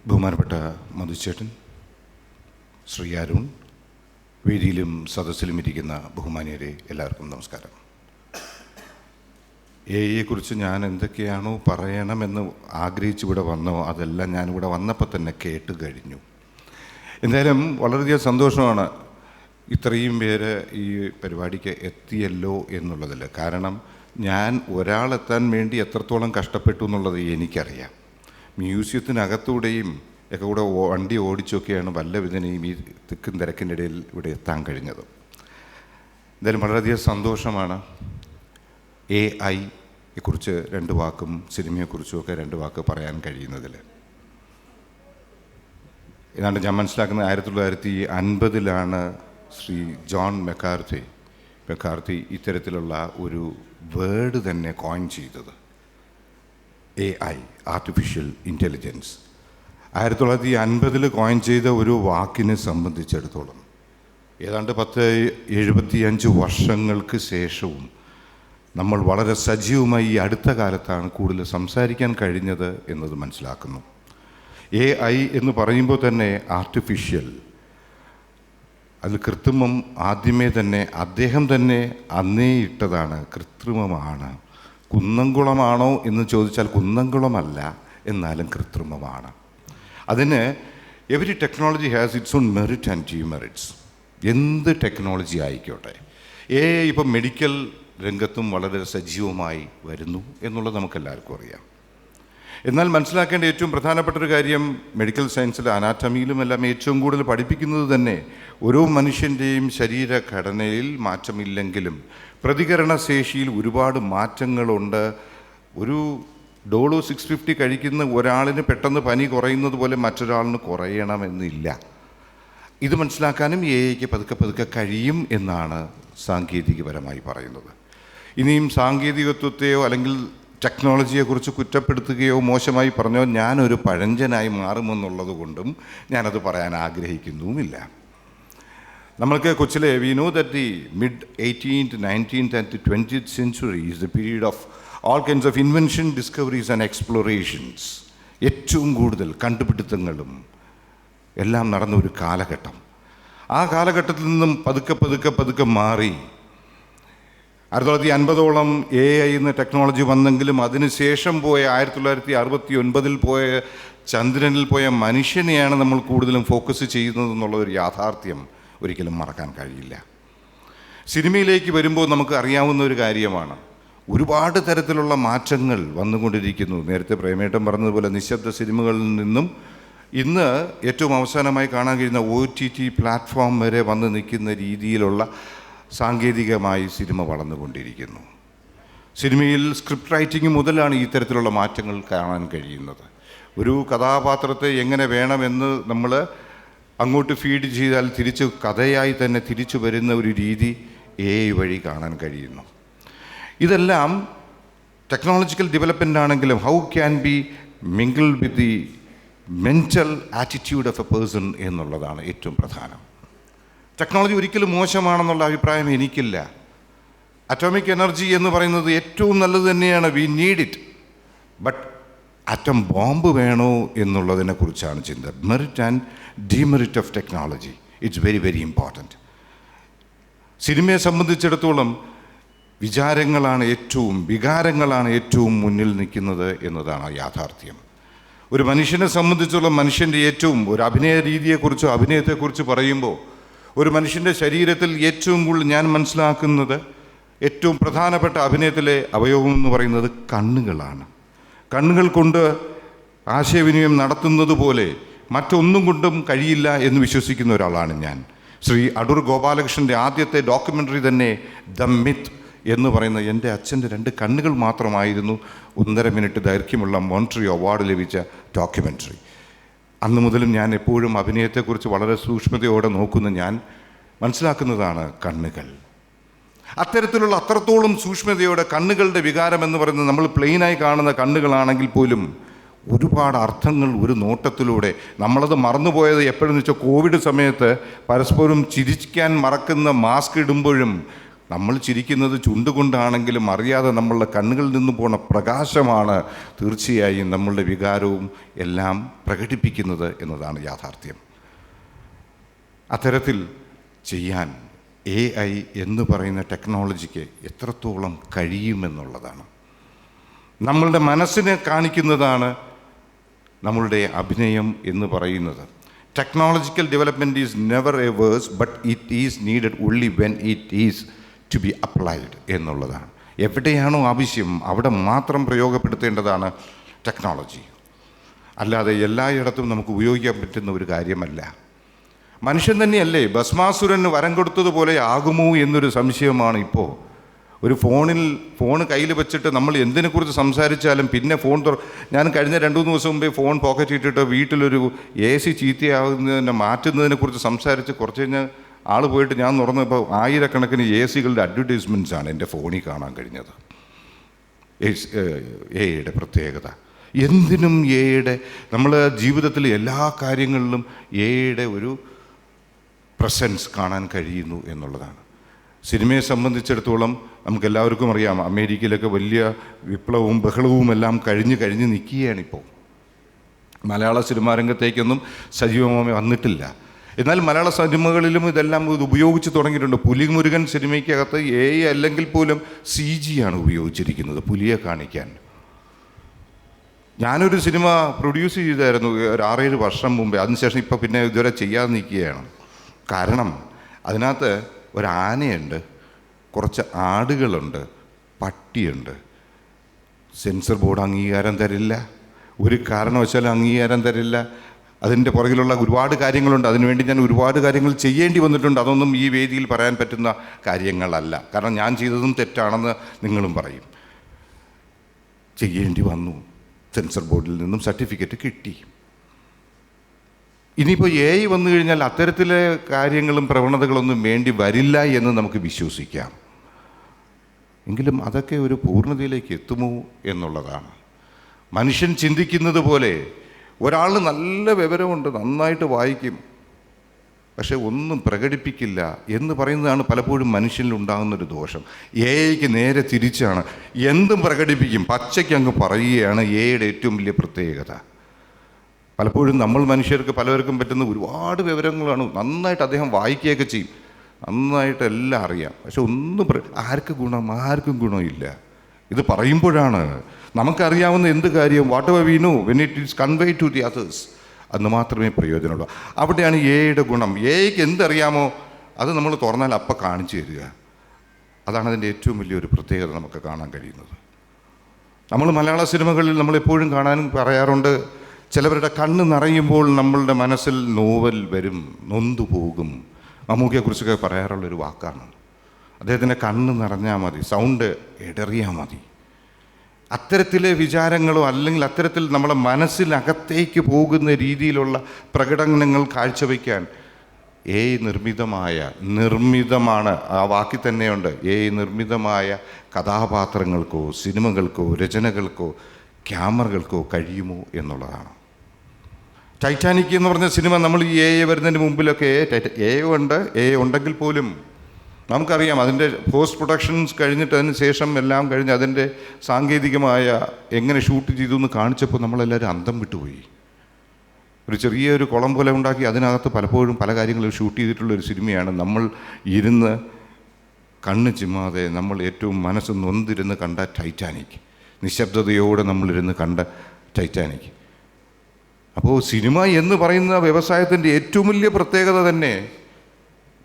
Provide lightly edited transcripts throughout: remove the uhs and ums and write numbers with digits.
ബഹുമാനപ്പെട്ട മധുചേട്ടൻ, ശ്രീ അരുൺ, വേദിയിലും സദസ്സിലും ഇരിക്കുന്ന ബഹുമാനിയരെ എല്ലാവർക്കും നമസ്കാരം. എയെക്കുറിച്ച് ഞാൻ എന്തൊക്കെയാണോ പറയണമെന്ന് ആഗ്രഹിച്ചിവിടെ വന്നോ അതെല്ലാം ഞാനിവിടെ വന്നപ്പോൾ തന്നെ കേട്ട് കഴിഞ്ഞു. എന്തായാലും വളരെയധികം സന്തോഷമാണ് ഇത്രയും പേര് ഈ പരിപാടിക്ക് എത്തിയല്ലോ എന്നുള്ളതിൽ. കാരണം ഞാൻ ഒരാളെത്താൻ വേണ്ടി എത്രത്തോളം കഷ്ടപ്പെട്ടു എന്നുള്ളത് എനിക്കറിയാം. മ്യൂസിയത്തിനകത്തൂടെയും ഒക്കെ കൂടെ വണ്ടി ഓടിച്ചൊക്കെയാണ് വല്ല വിധനെയും ഈ തിക്കും തിരക്കിൻ്റെ ഇടയിൽ ഇവിടെ എത്താൻ കഴിഞ്ഞത്. എന്തായാലും വളരെയധികം സന്തോഷമാണ്. AI-യെക്കുറിച്ച് രണ്ട് വാക്കും സിനിമയെക്കുറിച്ചുമൊക്കെ രണ്ട് വാക്ക് പറയാൻ കഴിയുന്നതിൽ. ഏതാണ്ട് ഞാൻ മനസ്സിലാക്കുന്നത് 1950 ശ്രീ ജോൺ മെക്കാർത്തി ഇത്തരത്തിലുള്ള ഒരു വേർഡ് തന്നെ കോയിൻ ചെയ്തത്. AI, artificial intelligence. 1950 കോയിൻ ചെയ്ത ഒരു വാക്കിനെ സംബന്ധിച്ചിടത്തോളം ഏതാണ്ട് 75 വർഷങ്ങൾക്ക് ശേഷവും നമ്മൾ വളരെ സജീവമായി ഈ അടുത്ത കാലത്താണ് കൂടുതൽ സംസാരിക്കാൻ കഴിഞ്ഞത് എന്നത് മനസ്സിലാക്കുന്നു. AI എന്ന് പറയുമ്പോൾ തന്നെ ആർട്ടിഫിഷ്യൽ, അത് കൃത്രിമം ആദ്യമേ തന്നെ അദ്ദേഹം തന്നെ അന്നേ ഇട്ടതാണ്. കൃത്രിമമാണ്. കുന്നംകുളമാണോ എന്ന് ചോദിച്ചാൽ കുന്നംകുളമല്ല, എന്നാലും കൃത്രിമമാണ്. അതിന് every technology has it's on merit and demerits. എന്ത് ടെക്നോളജി ആയിക്കോട്ടെ. AI ഇപ്പം മെഡിക്കൽ രംഗത്തും വളരെ സജീവമായി വരുന്നു എന്നുള്ളത് നമുക്കെല്ലാവർക്കും അറിയാം. എന്നാൽ മനസ്സിലാക്കേണ്ട ഏറ്റവും പ്രധാനപ്പെട്ടൊരു കാര്യം, മെഡിക്കൽ സയൻസിൽ അനാറ്റമിയിലുമെല്ലാം ഏറ്റവും കൂടുതൽ പഠിപ്പിക്കുന്നത് തന്നെ ഓരോ മനുഷ്യൻ്റെയും ശരീരഘടനയിൽ മാറ്റമില്ലെങ്കിലും പ്രതികരണശേഷിയിൽ ഒരുപാട് മാറ്റങ്ങളുണ്ട്. ഒരു ഡോളോ 650 കഴിക്കുന്ന ഒരാളിന് പെട്ടെന്ന് പനി കുറയുന്നത് പോലെ മറ്റൊരാളിന് കുറയണമെന്നില്ല. ഇത് മനസ്സിലാക്കാനും AI-ക്ക് പതുക്കെ കഴിയും എന്നാണ് സാങ്കേതികപരമായി പറയുന്നത്. ഇനിയും സാങ്കേതികത്വത്തെയോ അല്ലെങ്കിൽ ടെക്നോളജിയെക്കുറിച്ച് കുറ്റപ്പെടുത്തുകയോ മോശമായി പറഞ്ഞോ ഞാനൊരു പഴഞ്ചനായി മാറുമെന്നുള്ളത് കൊണ്ടും ഞാനത് പറയാൻ ആഗ്രഹിക്കുന്നുമില്ല. നമ്മൾക്ക് കൊച്ചിലെ we know that the mid-18th, 19th and the 20th century is the period of all kinds of invention, discoveries and explorations. ഏറ്റവും കൂടുതൽ കണ്ടുപിടുത്തങ്ങളും എല്ലാം നടന്ന ഒരു കാലഘട്ടം. ആ കാലഘട്ടത്തിൽ നിന്നും പതുക്കെ മാറി 1950ഓളം AI എന്ന ടെക്നോളജി വന്നെങ്കിലും അതിനുശേഷം പോയ 1969 പോയ ചന്ദ്രനിൽ പോയ മനുഷ്യനെയാണ് നമ്മൾ കൂടുതലും ഫോക്കസ് ചെയ്യുന്നതെന്നുള്ള ഒരു യാഥാർത്ഥ്യം ഒരിക്കലും മറക്കാൻ കഴിയില്ല. സിനിമയിലേക്ക് വരുമ്പോൾ നമുക്ക് അറിയാവുന്ന ഒരു കാര്യമാണ്, ഒരുപാട് തരത്തിലുള്ള മാറ്റങ്ങൾ വന്നുകൊണ്ടിരിക്കുന്നു. നേരത്തെ പ്രേമേട്ടൻ പറഞ്ഞതുപോലെ നിശബ്ദ സിനിമകളിൽ നിന്നും ഇന്ന് ഏറ്റവും അവസാനമായി കാണാൻ കഴിയുന്ന OTT പ്ലാറ്റ്ഫോം വരെ വന്ന് നിൽക്കുന്ന രീതിയിലുള്ള സാങ്കേതികമായി സിനിമ വളർന്നുകൊണ്ടിരിക്കുന്നു. സിനിമയിൽ സ്ക്രിപ്റ്റ് റൈറ്റിംഗ് മുതലാണ് ഈ തരത്തിലുള്ള മാറ്റങ്ങൾ കാണാൻ കഴിയുന്നത്. ഒരു കഥാപാത്രത്തെ എങ്ങനെ വേണമെന്ന് നമ്മൾ അങ്ങോട്ട് ഫീഡ് ചെയ്താൽ തിരിച്ച് കഥയായി തന്നെ തിരിച്ചു വരുന്ന ഒരു രീതി AI വഴി കാണാൻ കഴിയുന്നു. ഇതെല്ലാം ടെക്നോളജിക്കൽ ഡെവലപ്മെൻ്റ് ആണെങ്കിലും how can be mingle with the mental attitude of A person എന്നുള്ളതാണ് ഏറ്റവും പ്രധാനം. ടെക്നോളജി ഒരിക്കലും മോശമാണെന്നുള്ള അഭിപ്രായം എനിക്കില്ല. അറ്റോമിക് എനർജി എന്ന് പറയുന്നത് ഏറ്റവും നല്ലത് തന്നെയാണ്, we need it. But atom bomb വേണോ എന്നുള്ളതിനെക്കുറിച്ചാണ് ചിന്ത. Merit and demerit of technology, it's very very important. സിനിമയെ സംബന്ധിച്ചിടത്തോളം വികാരങ്ങളാണ് ഏറ്റവും മുന്നിൽ നിൽക്കുന്നത് എന്നതാണ് യാഥാർത്ഥ്യം. ഒരു മനുഷ്യനെ സംബന്ധിച്ചുള്ള മനുഷ്യൻ്റെ ഒരു അഭിനയ രീതിയെക്കുറിച്ചോ അഭിനയത്തെക്കുറിച്ച് പറയുമ്പോൾ ഒരു മനുഷ്യൻ്റെ ശരീരത്തിൽ ഏറ്റവും കൂടുതൽ ഞാൻ മനസ്സിലാക്കുന്നത് ഏറ്റവും പ്രധാനപ്പെട്ട അഭിനയത്തിലെ അവയവം എന്ന് പറയുന്നത് കണ്ണുകളാണ്. കണ്ണുകൾ കൊണ്ട് ആശയവിനിമയം നടത്തുന്നത് പോലെ മറ്റൊന്നും കൊണ്ടും കഴിയില്ല എന്ന് വിശ്വസിക്കുന്ന ഒരാളാണ് ഞാൻ. ശ്രീ അടൂർ ഗോപാലകൃഷ്ണൻ്റെ ആദ്യത്തെ ഡോക്യുമെൻ്ററി തന്നെ ദ മിത്ത് എന്ന് പറയുന്ന എൻ്റെ അച്ഛൻ്റെ 2 കണ്ണുകൾ മാത്രമായിരുന്നു 1.5 മിനിറ്റ് ദൈർഘ്യമുള്ള മോൺട്രി അവാർഡ് ലഭിച്ച ഡോക്യുമെൻ്ററി. അന്ന് മുതലും ഞാൻ എപ്പോഴും അഭിനയത്തെക്കുറിച്ച് വളരെ സൂക്ഷ്മതയോടെ നോക്കുന്ന ഞാൻ മനസ്സിലാക്കുന്നതാണ് കണ്ണുകൾ. അത്രത്തോളം സൂക്ഷ്മതയോടെ കണ്ണുകളുടെ വികാരം എന്ന് പറയുന്നത് നമ്മൾ പ്ലെയിനായി കാണുന്ന കണ്ണുകളാണെങ്കിൽ പോലും ഒരുപാട് അർത്ഥങ്ങൾ ഒരു നോട്ടത്തിലൂടെ. നമ്മളത് മറന്നുപോയത് എപ്പോഴെന്ന് വെച്ചാൽ കോവിഡ് സമയത്ത് പരസ്പരം ചിരിക്കാൻ മറക്കുന്ന മാസ്ക് ഇടുമ്പോഴും നമ്മൾ ചിരിക്കുന്നത് ചുണ്ടുകൊണ്ടാണെങ്കിലും അറിയാതെ നമ്മളുടെ കണ്ണുകളിൽ നിന്ന് പോണ പ്രകാശമാണ് തീർച്ചയായും നമ്മളുടെ വികാരവും എല്ലാം പ്രകടിപ്പിക്കുന്നത് എന്നതാണ് യാഥാർത്ഥ്യം. അത്തരത്തിൽ ചെയ്യാൻ AI എന്ന് പറയുന്ന ടെക്നോളജിക്ക് എത്രത്തോളം കഴിയുമെന്നുള്ളതാണ്. നമ്മളുടെ മനസ്സിനെ കാണിക്കുന്നതാണ് നമ്മളുടെ അഭിനയം എന്ന് പറയുന്നത്. Technological development is never a worse, but it is needed only when it is to be applied എന്നുള്ളതാണ്. എവിടെയാണോ ആവശ്യം അവിടെ മാത്രം പ്രയോഗപ്പെടുത്തേണ്ടതാണ് ടെക്നോളജി. അല്ലാതെ എല്ലായിടത്തും നമുക്ക് ഉപയോഗിക്കാൻ പറ്റുന്ന ഒരു കാര്യമല്ല. മനുഷ്യൻ തന്നെയല്ലേ ഭസ്മാസുരന് വരം കൊടുത്തതുപോലെ ആകുമോ എന്നൊരു സംശയമാണ് ഇപ്പോൾ. ഒരു ഫോൺ കയ്യിൽ വെച്ചിട്ട് നമ്മൾ എന്തിനെക്കുറിച്ച് സംസാരിച്ചാലും പിന്നെ ഞാൻ കഴിഞ്ഞ 2-3 ദിവസം മുമ്പേ ഫോൺ പോക്കറ്റ് ഇട്ടിട്ട് വീട്ടിലൊരു AC ചീത്തയാകുന്നതിനെ മാറ്റുന്നതിനെക്കുറിച്ച് സംസാരിച്ച് കുറച്ച് കഴിഞ്ഞാൽ ആൾ പോയിട്ട് ഞാൻ തുറന്നപ്പോൾ ആയിരക്കണക്കിന് ACകളുടെ അഡ്വർടൈസ്മെൻറ്റ്സാണ് എൻ്റെ ഫോണിൽ കാണാൻ കഴിഞ്ഞത്. AI പ്രത്യേകത എന്തിനും AI നമ്മൾ ജീവിതത്തിലെ എല്ലാ കാര്യങ്ങളിലും AI ഒരു പ്രസൻസ് കാണാൻ കഴിയുന്നു എന്നുള്ളതാണ്. സിനിമയെ സംബന്ധിച്ചിടത്തോളം നമുക്കെല്ലാവർക്കും അറിയാം, അമേരിക്കയിലൊക്കെ വലിയ വിപ്ലവവും ബഹളവും എല്ലാം കഴിഞ്ഞ് നിൽക്കുകയാണിപ്പോൾ. മലയാള സിനിമാ രംഗത്തേക്കൊന്നും സജീവമായി വന്നിട്ടില്ല. എന്നാൽ മലയാള സിനിമകളിലും ഇതെല്ലാം ഇത് ഉപയോഗിച്ച് തുടങ്ങിയിട്ടുണ്ട്. പുലിമുരുകൻ സിനിമയ്ക്കകത്ത് AI അല്ലെങ്കിൽ പോലും CG ആണ് ഉപയോഗിച്ചിരിക്കുന്നത് പുലിയെ കാണിക്കാൻ. ഞാനൊരു സിനിമ പ്രൊഡ്യൂസ് ചെയ്തായിരുന്നു ഒരു 6-7 വർഷം മുമ്പേ. അതിനുശേഷം ഇപ്പോൾ പിന്നെ ഇതുവരെ ചെയ്യാതെ നിൽക്കുകയാണ്. കാരണം അതിനകത്ത് ഒരു ആനയുണ്ട്, കുറച്ച് ആടുകളുണ്ട്, പട്ടിയുണ്ട്. സെൻസർ ബോർഡ് അംഗീകാരം തരില്ല, ഒരു കാരണവശാലും അംഗീകാരം തരില്ല. അതിൻ്റെ പുറകിലുള്ള ഒരുപാട് കാര്യങ്ങളുണ്ട്. അതിനുവേണ്ടി ഞാൻ ഒരുപാട് കാര്യങ്ങൾ ചെയ്യേണ്ടി വന്നിട്ടുണ്ട്. അതൊന്നും ഈ വേദിയിൽ പറയാൻ പറ്റുന്ന കാര്യങ്ങളല്ല. കാരണം ഞാൻ ചെയ്തതും തെറ്റാണെന്ന് നിങ്ങളും പറയും. ചെയ്യേണ്ടി വന്നു. സെൻസർ ബോർഡിൽ നിന്നും സർട്ടിഫിക്കറ്റ് കിട്ടി. ഇനിയിപ്പോൾ AI വന്നു കഴിഞ്ഞാൽ അത്തരത്തിലെ കാര്യങ്ങളും പ്രവണതകളൊന്നും വേണ്ടി വരില്ല എന്ന് നമുക്ക് വിശ്വസിക്കാം. എങ്കിലും അതൊക്കെ ഒരു പൂർണ്ണതയിലേക്ക് എത്തുമോ എന്നുള്ളതാണ്. മനുഷ്യൻ ചിന്തിക്കുന്നത് പോലെ ഒരാൾ നല്ല വിവരമുണ്ട്, നന്നായിട്ട് വായിക്കും, പക്ഷെ ഒന്നും പ്രകടിപ്പിക്കില്ല എന്ന് പറയുന്നതാണ് പലപ്പോഴും മനുഷ്യനിൽ ഉണ്ടാകുന്നൊരു ദോഷം. AIക്ക് നേരെ തിരിച്ചാണ്. എന്തും പ്രകടിപ്പിക്കും, പച്ചയ്ക്ക് അങ്ങ് പറയുകയാണ് AI ഏറ്റവും വലിയ പ്രത്യേകത. പലപ്പോഴും നമ്മൾ മനുഷ്യർക്ക് പലവർക്കും പറ്റുന്ന ഒരുപാട് വിവരങ്ങളാണ്. നന്നായിട്ട് അദ്ദേഹം വായിക്കുകയൊക്കെ ചെയ്യും, നന്നായിട്ട് എല്ലാം അറിയാം, പക്ഷെ ഒന്നും ആർക്കും ഗുണമില്ല. ഇത് പറയുമ്പോഴാണ് നമുക്കറിയാവുന്ന എന്ത് കാര്യം whatever we know when it is convey to the others അന്ന് മാത്രമേ പ്രയോജനമുള്ളൂ. അവിടെയാണ് AI ഗുണം. AIക്ക് എന്തറിയാമോ അത് നമ്മൾ തുറന്നാൽ അപ്പം കാണിച്ചു തരിക. അതാണ് അതിൻ്റെ ഏറ്റവും വലിയൊരു പ്രത്യേകത നമുക്ക് കാണാൻ കഴിയുന്നത്. നമ്മൾ മലയാള സിനിമകളിൽ നമ്മളെപ്പോഴും കാണാനും പറയാറുണ്ട്, ചിലവരുടെ കണ്ണ് നിറയുമ്പോൾ നമ്മളുടെ മനസ്സിൽ നോവൽ വരും, നൊന്തു പോകും. മമ്മൂക്കയെക്കുറിച്ചൊക്കെ പറയാറുള്ളൊരു വാക്കാണ്. അദ്ദേഹത്തിൻ്റെ കണ്ണ് നിറഞ്ഞാൽ മതി, സൗണ്ട് ഇടറിയാൽ മതി. അത്തരത്തിലെ വിചാരങ്ങളോ അല്ലെങ്കിൽ അത്തരത്തിൽ നമ്മളെ മനസ്സിനകത്തേക്ക് പോകുന്ന രീതിയിലുള്ള പ്രകടനങ്ങൾ കാഴ്ചവെക്കാൻ AI നിർമ്മിതമാണ്. ആ വാക്കിൽ തന്നെയുണ്ട്. AI നിർമ്മിതമായ കഥാപാത്രങ്ങൾക്കോ സിനിമകൾക്കോ രചനകൾക്കോ ക്യാമറകൾക്കോ കഴിയുമോ എന്നുള്ളതാണ്. ടൈറ്റാനിക് എന്ന് പറഞ്ഞ സിനിമ നമ്മൾ ഈ AI വരുന്നതിന് മുമ്പിലൊക്കെ AI ഉണ്ടെങ്കിൽ പോലും നമുക്കറിയാം അതിൻ്റെ പോസ്റ്റ് പ്രൊഡക്ഷൻസ് കഴിഞ്ഞിട്ട് അതിന് ശേഷം എല്ലാം കഴിഞ്ഞ് അതിൻ്റെ സാങ്കേതികമായ എങ്ങനെ ഷൂട്ട് ചെയ്തു എന്ന് കാണിച്ചപ്പോൾ നമ്മളെല്ലാവരും അന്തം വിട്ടുപോയി. ഒരു ചെറിയൊരു കുളം പോലെ ഉണ്ടാക്കി അതിനകത്ത് പലപ്പോഴും പല കാര്യങ്ങളും ഷൂട്ട് ചെയ്തിട്ടുള്ളൊരു സിനിമയാണ്. നമ്മൾ ഇരുന്ന് കണ്ണ് ചിമ്മാതെ നമ്മൾ ഏറ്റവും മനസ്സ് നൊന്തിരുന്ന് കണ്ട ടൈറ്റാനിക്, നിശബ്ദതയോടെ നമ്മളിരുന്ന് കണ്ട ടൈറ്റാനിക്. അപ്പോൾ സിനിമ എന്ന് പറയുന്ന വ്യവസായത്തിൻ്റെ ഏറ്റവും വലിയ പ്രത്യേകത തന്നെ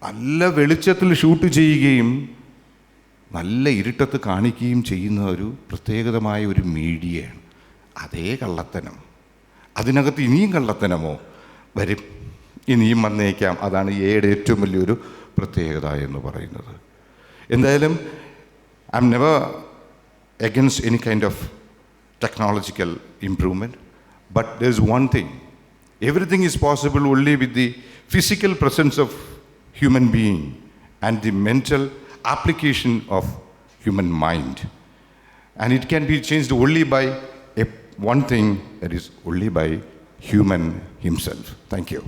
നല്ല വെളിച്ചത്തിൽ ഷൂട്ട് ചെയ്യുകയും നല്ല ഇരുട്ടത്ത് കാണിക്കുകയും ചെയ്യുന്ന ഒരു പ്രത്യേകതമായ ഒരു മീഡിയയാണ്. അതേ കള്ളത്തനം, അതിനകത്ത് ഇനിയും കള്ളത്തനമോ വരും, ഇനിയും വന്നേക്കാം. അതാണ് AI ഏറ്റവും വലിയൊരു പ്രത്യേകത എന്ന് പറയുന്നത്. എന്തായാലും I M never against any kind of technological improvement, but there's one thing: everything is possible only with the physical presence of human being and the mental application of human mind, and it can be changed only by one thing, that is only by human himself. Thank you.